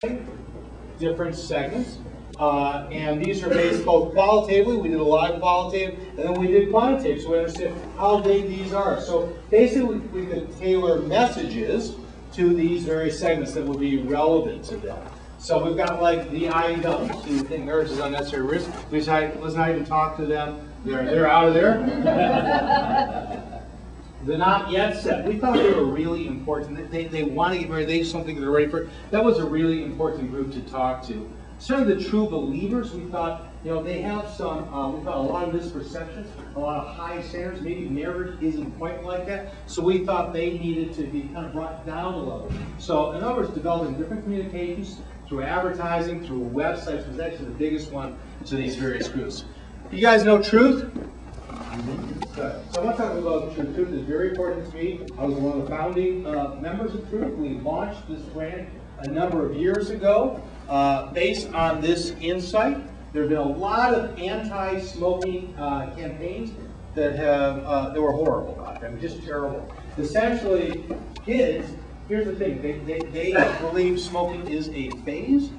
different segments. And these are based both qualitatively, we did a lot of qualitative, and then we did quantitative, so we understand how big these are. So basically, we could tailor messages to these various segments that would be relevant to them. So we've got like the items, so you think marriage is unnecessary risk. Let's not even talk to them. They're out of there. The not yet set. We thought they were really important. They want to get married. They just don't think they're ready for it. That was a really important group to talk to. Certainly the true believers, we thought, they have some, we thought a lot of misperceptions, a lot of high standards. Maybe marriage isn't quite like that. So we thought they needed to be kind of brought down a level. So in other words, developing different communications through advertising, through websites was actually the biggest one to these various groups. You guys know truth? Good. So I want to talk about truth. Truth is very important to me. I was one of the founding members of Truth. We launched this brand a number of years ago based on this insight. There have been a lot of anti-smoking campaigns that were horrible. I mean, just terrible. Essentially, kids, here's the thing, they believe smoking is a phase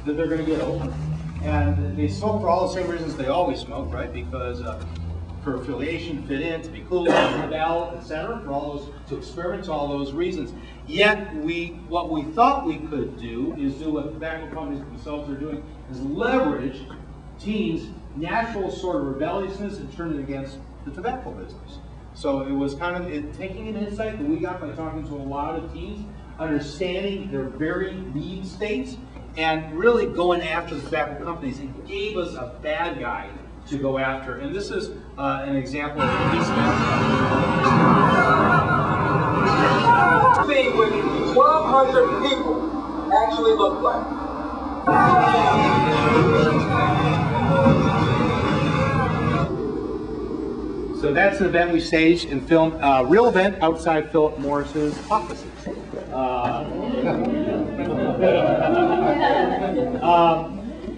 that they're going to get over. And they smoke for all the same reasons they always smoke, right? Because for affiliation, fit in, to be cool, to rebel, etc., for all those, to experiment, to all those reasons. Yet what we thought we could do is do what tobacco companies themselves are doing, is leverage teens' natural sort of rebelliousness and turn it against the tobacco business. So it was kind of taking an insight that we got by talking to a lot of teens, understanding their very need states, and really going after the tobacco companies. It gave us a bad guy to go after. And this is an example of what he spent. See what 1,200 people actually look like. So that's an event we staged and filmed, a real event outside Philip Morris's offices.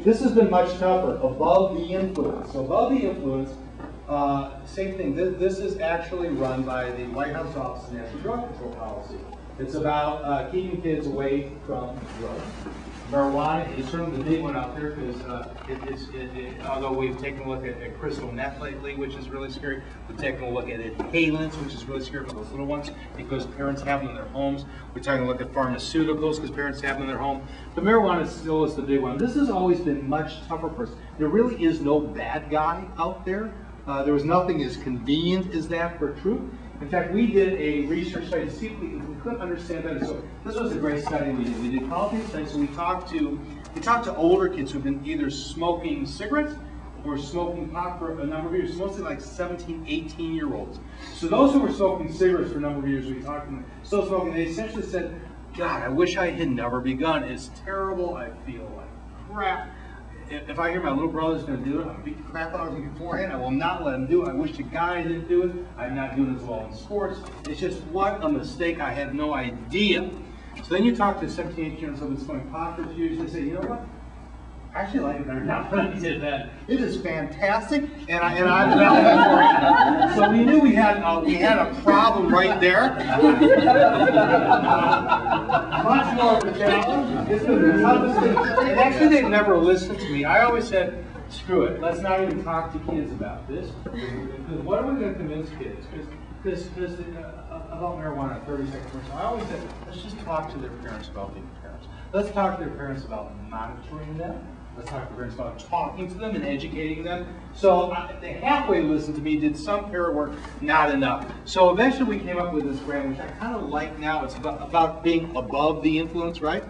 This has been much tougher, above the influence. So above the influence, same thing. This is actually run by the White House Office of National Drug Control Policy. It's about keeping kids away from drugs. Marijuana is certainly the big one out there because although we've taken a look at crystal meth lately, which is really scary, we've taken a look at inhalants, which is really scary for those little ones because parents have them in their homes. We're taking a look at pharmaceuticals because parents have them in their home. But marijuana still is the big one. This has always been much tougher for us. There really is no bad guy out there. There was nothing as convenient as that for truth. In fact, we did a research study to see if we could understand better. So this was a great study we did. We did qualitative studies. So we talked to older kids who've been either smoking cigarettes or smoking pot for a number of years, mostly like 17, 18-year-olds. So those who were smoking cigarettes for a number of years, we talked to them, still smoking, they essentially said, God, I wish I had never begun. It's terrible. I feel like crap. If I hear my little brother's going to do it, I'm going to beat the crap out of him beforehand. I will not let him do it. I wish the guy didn't do it. I'm not doing as well in sports. It's just what a mistake. I had no idea. So then you talk to 17, 18-year-olds who've been smoking pot for a few years. They say, you know what? I actually like it better now than I did then. It is fantastic, and I'm valid for it. So we knew we had a problem right there. Much more of a challenge. It's been the toughest thing. And actually, they've never listened to me. I always said, screw it. Let's not even talk to kids about this. Because what are we going to convince kids? Because about marijuana, 30-second commercial. I always said, let's just talk to their parents about being parents. Let's talk to their parents about monitoring them. Let's talk to parents about talking to them and educating them. So they halfway listened to me, did some parent work, not enough. So eventually we came up with this brand, which I kind of like now. It's about being above the influence, right?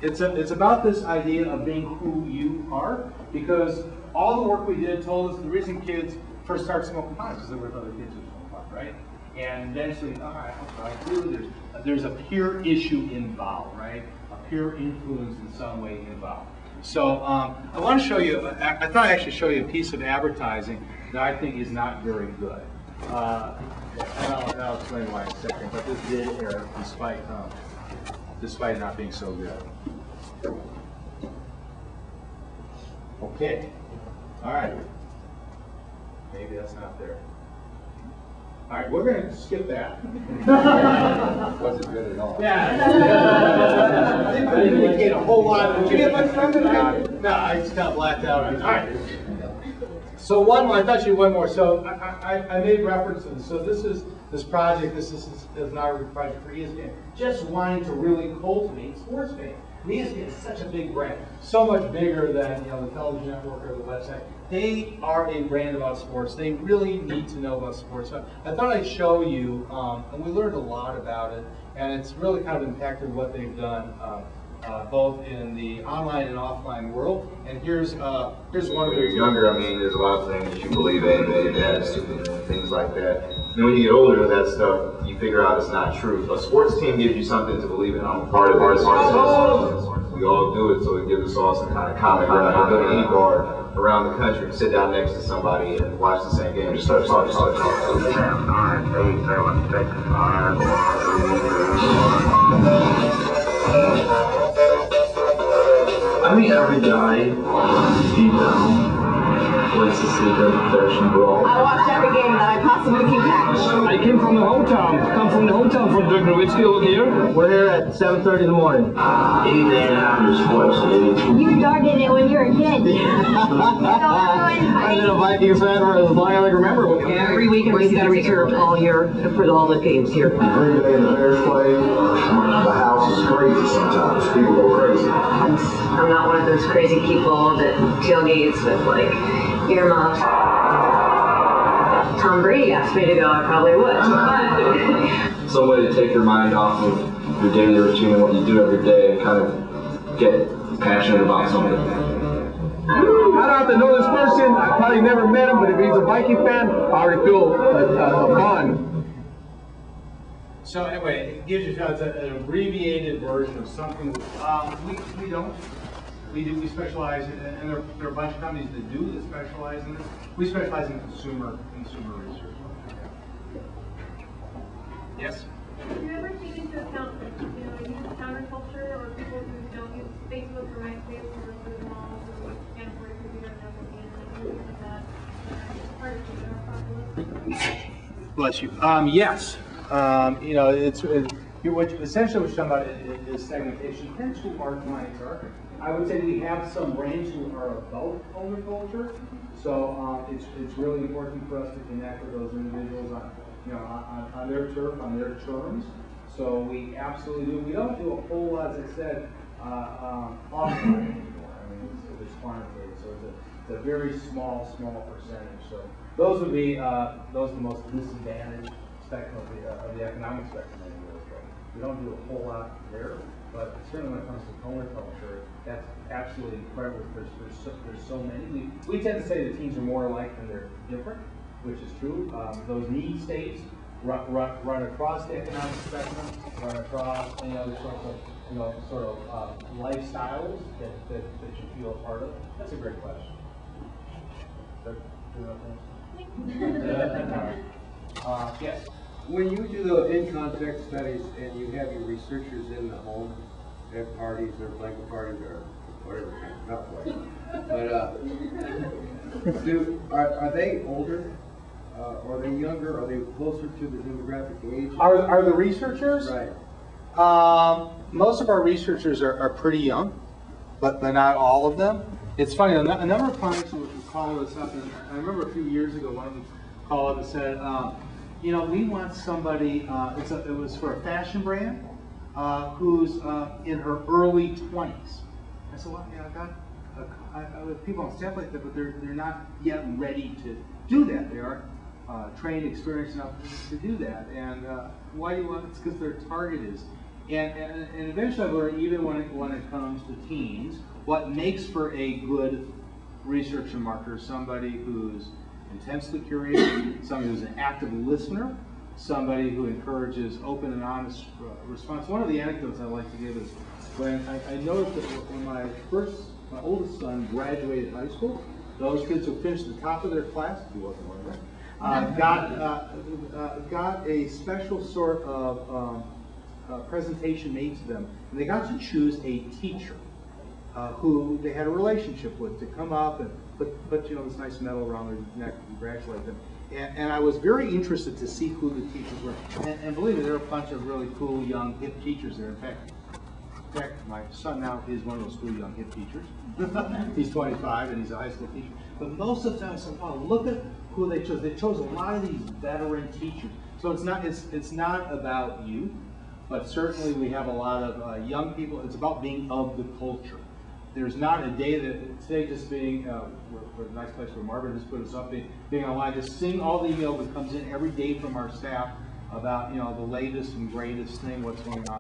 It's about this idea of being who you are, because all the work we did told us the reason kids first start smoking pot is because they were with other kids who smoke pot, right? And eventually, all right, I'll try to. There's a peer issue involved, right? A peer influence in some way involved. So I want to show you, I thought I'd actually show you a piece of advertising that I think is not very good. And I'll explain why in a second, but this did air despite not being so good. Okay. All right. Maybe that's not there. All right, we're going to skip that. Wasn't good at all. Yeah. Didn't communicate a whole lot. Did you get much from it? No, I just got blacked out. All right. So one more, I thought you had one more. So I made reference to this. So this project, this is an outreach project for ESPN, just wanting to really cultivate sports fans. ESPN is such a big brand, so much bigger than the television network or the website. They are a brand about sports. They really need to know about sports. So I thought I'd show you, and we learned a lot about it, and it's really kind of impacted what they've done, both in the online and offline world. And here's one of When you're younger, I mean, there's a lot of things that you believe in, your dad's stupid, things like that. And when you get older, that stuff, you figure out it's not true. A sports team gives you something to believe in. I'm a part of it. We all do it, so it gives us all some kind of common ground. I go to any bar around the country and sit down next to somebody and watch the same game and just start talking. 10, 9, 8, 7, 6, 5, 4, 3, 2, 1. I think every guy, deep down, wants to see their professional brawl. I watch every game that I possibly can catch. I came from the hometown. Come from the hometown from Dirk Nowitzki over here. We're here at 7:30 in the morning. Anything after sports, baby. You started it when you were a kid. I've been a Vikings fan for as long as I can remember. Every weekend we got to reserve all year for all the games here. Every day the Bears play, the house is crazy sometimes. People go crazy. I'm not one of those crazy people that tailgates with like earmuffs. Tom Brady asked me to go, I probably would. Some way to take your mind off of your daily routine and what you do every day and kind of get passionate about something. I don't have to know this person. I probably never met him, but if he's a Viking fan, I already feel a bond. So anyway, it gives you an abbreviated version of something. We don't. We specialize in, and there are a bunch of companies that do that specialize in this. We specialize in consumer research. Yes? Do you ever take into account, use counterculture or people who don't use Facebook or MySpace or those malls or can't afford a computer and have a game like that? Part of the general populace? Bless you. Yes. Essentially what you're talking about is segmentation. Depends who our clients are. I would say we have some brands who are about owner culture, so it's really important for us to connect with those individuals on their turf, on their terms. So we absolutely do. We don't do a whole lot, as I said, offline anymore. I mean, it's quantitative, so it's a very small percentage. So those would be the most disadvantaged spectrum of the economic spectrum anyway. We don't do a whole lot there, but certainly when it comes to owner culture, that's absolutely incredible. There's so many. We tend to say the teams are more alike than they're different, which is true. Those need states run across the economic spectrum, run across any other sorts of lifestyles that you feel a part of. That's a great question. Yes. When you do the in-context studies and you have your researchers in the home at parties or blanket parties or whatever kind of, not quite, but are they older? Are they younger? Are they closer to the demographic age? Are the researchers? Right. Most of our researchers are pretty young, but not all of them. It's funny, a number of clients would call us up, and I remember a few years ago one of them called up and said, we want somebody, it was for a fashion brand, who's in her early 20s. I said, well, I have people on staff like that, but they're not yet ready to do that. They aren't trained, experienced enough to do that. And why do you want it? It's because their target is. And eventually I learned, even when it comes to teens, what makes for a good researcher marketer, somebody who's intensely curious, somebody who's an active listener, somebody who encourages open and honest response. One of the anecdotes I like to give is when I noticed that when my oldest son graduated high school, those kids who finished the top of their class, he wasn't one of them, got a special sort of presentation made to them, and they got to choose a teacher who they had a relationship with to come up and put this nice medal around their neck and congratulate them. And I was very interested to see who the teachers were. And believe me, there were a bunch of really cool, young, hip teachers there. In fact, my son now is one of those cool, young, hip teachers. He's 25 and he's a high school teacher. But most of the time I said, wow, look at who they chose. They chose a lot of these veteran teachers. So it's not about youth, but certainly we have a lot of young people. It's about being of the culture. There's not a day that, today just being, we're a nice place where Marvin just put us up, being online, just seeing all the email that comes in every day from our staff about, the latest and greatest thing, what's going on.